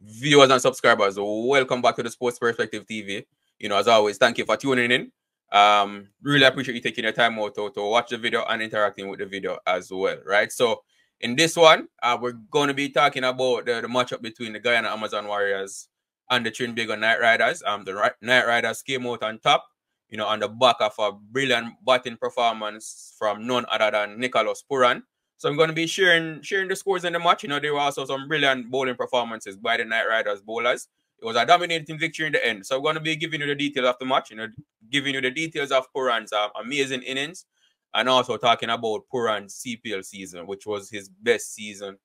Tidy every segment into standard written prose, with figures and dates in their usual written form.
Viewers and subscribers, welcome back to the Sports Perspective TV. As always, thank you for tuning in. Really appreciate you taking your time out to watch the video and interacting with the video as well, right? So, in this one, we're going to be talking about the matchup between the Guyana Amazon Warriors and the Trinbago Knightriders. The Knightriders came out on top, on the back of a brilliant batting performance from none other than Nicholas Pooran. So I'm going to be sharing the scores in the match. There were also some brilliant bowling performances by the Knightriders bowlers. It was a dominating victory in the end. So I'm going to be giving you the details of the match, giving you the details of Pooran's amazing innings, and also talking about Pooran's CPL season, which was his best season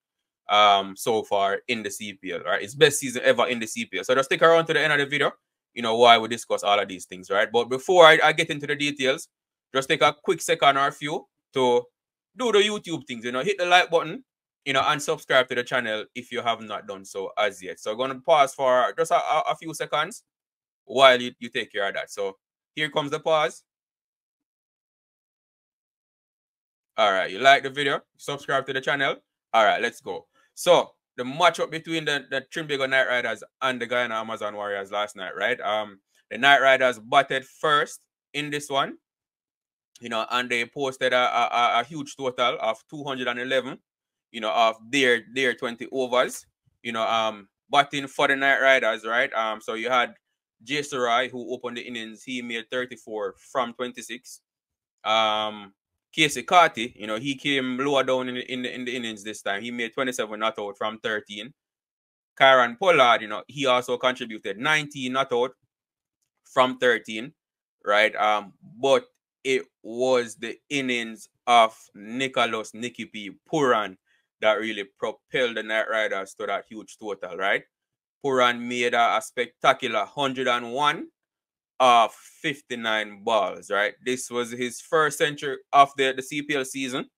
so far in the CPL, right? His best season ever in the CPL. So just stick around to the end of the video, why we discuss all of these things, right? But before I get into the details, just take a quick second or a few to do the YouTube things, hit the like button, and subscribe to the channel if you have not done so as yet. So I'm going to pause for just a few seconds while you take care of that. So here comes the pause. All right, you like the video, subscribe to the channel. All right, let's go. So the matchup between the Trinbago Knightriders and the Guyana Amazon Warriors last night, right? The Knightriders batted first in this one, and they posted a huge total of 211, of their 20 overs, batting for the Knightriders, right? So you had Jay Sarai, who opened the innings. He made 34 from 26. Casey Carty, he came lower down in the innings this time. He made 27 not out from 13. Kyron Pollard, he also contributed 19 not out from 13, right? But it was the innings of Nicholas Nicky P. Pooran that really propelled the Knightriders to that huge total, right? Pooran made a spectacular 101 of 59 balls, right? This was his first century of the CPL season,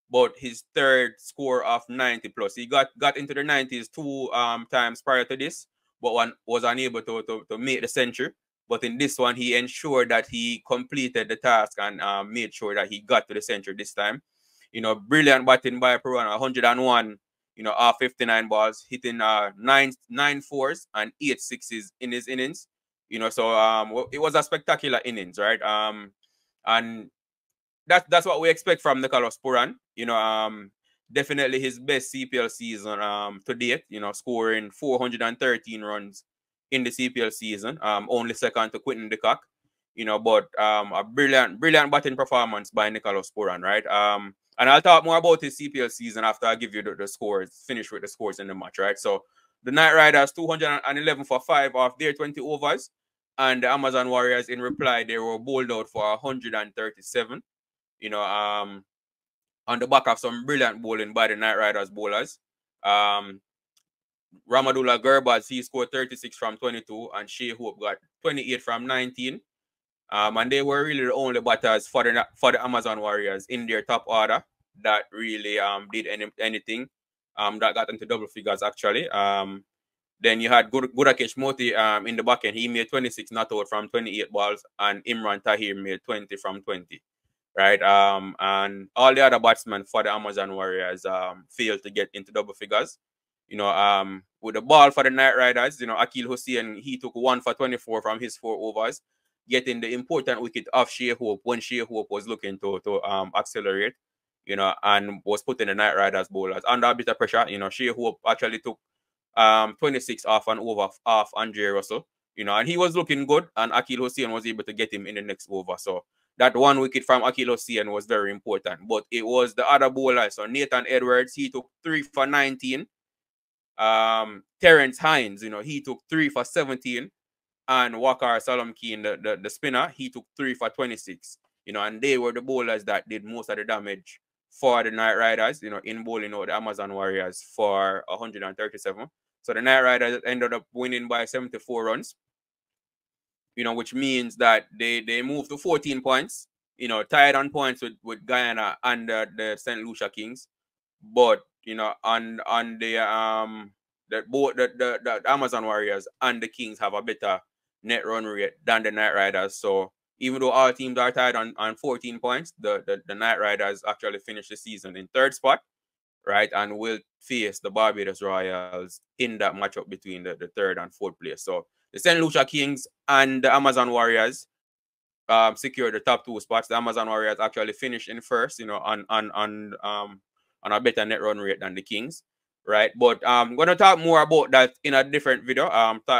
but his third score of 90 plus. He got into the 90s two times prior to this, but one was unable to make the century. But in this one, he ensured that he completed the task and made sure that he got to the century this time. Brilliant batting by Pooran, 101, off 59 balls, hitting nine fours and 8 sixes in his innings. So it was a spectacular innings, right? And that's what we expect from Nicholas Pooran. Definitely his best CPL season to date. Scoring 413 runs in the CPL season. Only second to Quinton de Kock. But a brilliant batting performance by Nicholas Pooran, right? And I'll talk more about his CPL season after I give you the scores. Finish with the scores in the match, right? So the Knightriders 211 for 5 off their 20 overs, and the Amazon Warriors in reply they were bowled out for 137. On the back of some brilliant bowling by the Knightriders bowlers. Ramadullah Gurbaz, he scored 36 from 22, and Shea Hope got 28 from 19. And they were really the only batters for the Amazon Warriors in their top order that really did anything. That got into double figures actually. Then you had Gurakesh Moti in the back end. He made 26 not out from 28 balls, and Imran Tahir made 20 from 20. Right. And all the other batsmen for the Amazon Warriors failed to get into double figures. With the ball for the Knightriders, Akil Hussein, he took 1 for 24 from his 4 overs, getting the important wicket of Shea Hope when Shea Hope was looking to accelerate, and was putting the Knightriders bowlers under a bit of pressure. Shea Hope actually took 26 off and over off Andre Russell, and he was looking good, and Akil Hussein was able to get him in the next over. So that 1 wicket from Akil Hussein was very important. But it was the other bowlers. So Nathan Edwards, he took 3 for 19. Terrence Hines, he took 3 for 17. And Wakar Salamkeen, the spinner, he took 3 for 26. And they were the bowlers that did most of the damage for the Knightriders, in bowling out the Amazon Warriors for 137. So the Knightriders ended up winning by 74 runs. Which means that they moved to 14 points, tied on points with Guyana and the St. Lucia Kings. But, on both the Amazon Warriors and the Kings have a better net run rate than the Knightriders. So even though all teams are tied on 14 points, the Knightriders actually finished the season in 3rd spot. right? And will face the Barbados Royals in that matchup between the third and fourth place. So the St. Lucia Kings and the Amazon Warriors secured the top 2 spots. The Amazon Warriors actually finished in first, on a better net run rate than the Kings, right? But I'm gonna talk more about that in a different video.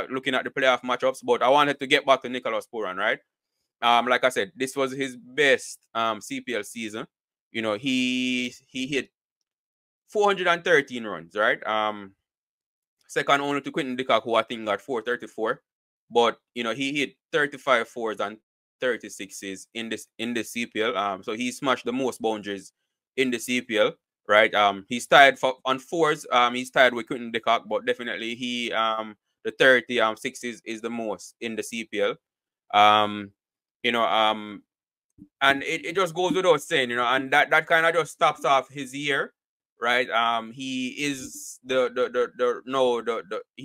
Looking at the playoff matchups, but I wanted to get back to Nicholas Pooran, right? Like I said, this was his best CPL season. He hit 413 runs, right? Second only to Quentin Dickok, who I think got 434. But he hit 35 fours and 36s in this CPL. So he smashed the most boundaries in the CPL, right? He's tied on fours. He's tied with Quentin Dickok, but definitely the 30 sixes is the most in the CPL. You know, and it just goes without saying, and that kind of just stops off his year, right? He is he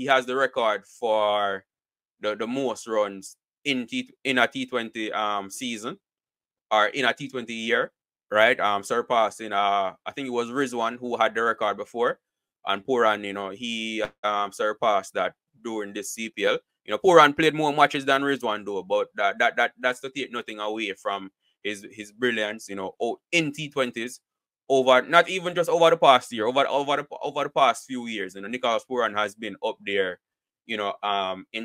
has the record for the most runs in a T20 season, or in a T20 year, right? Surpassing I think it was Rizwan who had the record before, and Pooran, he surpassed that during this CPL. Pooran played more matches than Rizwan though, but that's to take nothing away from his brilliance, in T20s, over, not even just over the past year, over the past few years. Nicholas Pooran has been up there, in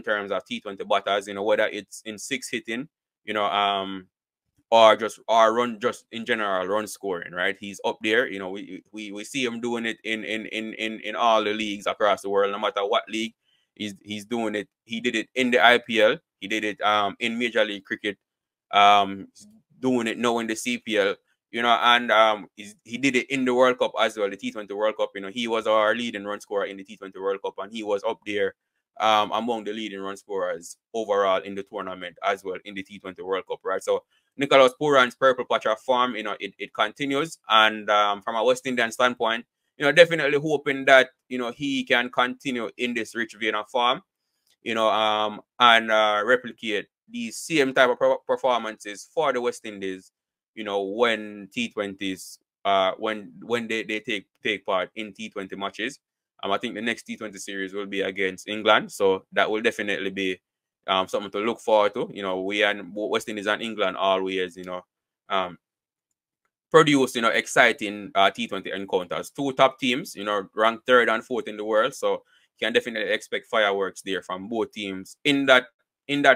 terms of T20 batters, whether it's in 6 hitting, or run, just in general run scoring, right? He's up there. We see him doing it in all the leagues across the world, no matter what league he's doing it. He did it in the IPL. He did it in Major League Cricket. He's doing it now in the CPL. And he did it in the World Cup as well, the T20 World Cup. He was our leading run scorer in the T20 World Cup, and he was up there among the leading run scorers overall in the tournament as well in the T20 World Cup, right? So Nicholas Pooran's purple patch of form, it continues. And from a West Indian standpoint, definitely hoping that, he can continue in this rich vein of form, and replicate these same type of performances for the West Indies, when T20s, when they take part in T20 matches. I think the next T20 series will be against England, so that will definitely be something to look forward to. We and West Indies and England always, produce, exciting T20 encounters. 2 top teams, ranked 3rd and 4th in the world, so you can definitely expect fireworks there from both teams in that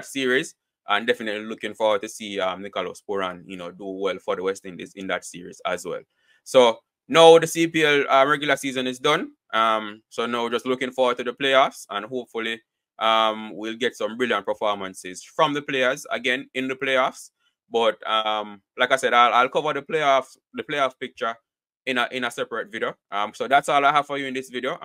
series. And definitely looking forward to see Nicholas Pooran, do well for the West Indies in that series as well. So now the CPL regular season is done. So now just looking forward to the playoffs, and hopefully we'll get some brilliant performances from the players again in the playoffs. But like I said, I'll cover the playoff picture in a separate video. So that's all I have for you in this video.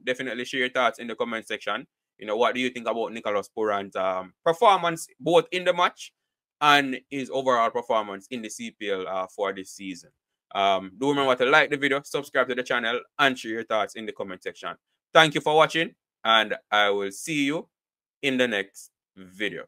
Definitely share your thoughts in the comment section. What do you think about Nicholas Pooran's performance, both in the match and his overall performance in the CPL for this season? Do remember to like the video, subscribe to the channel, and share your thoughts in the comment section. Thank you for watching, and I will see you in the next video.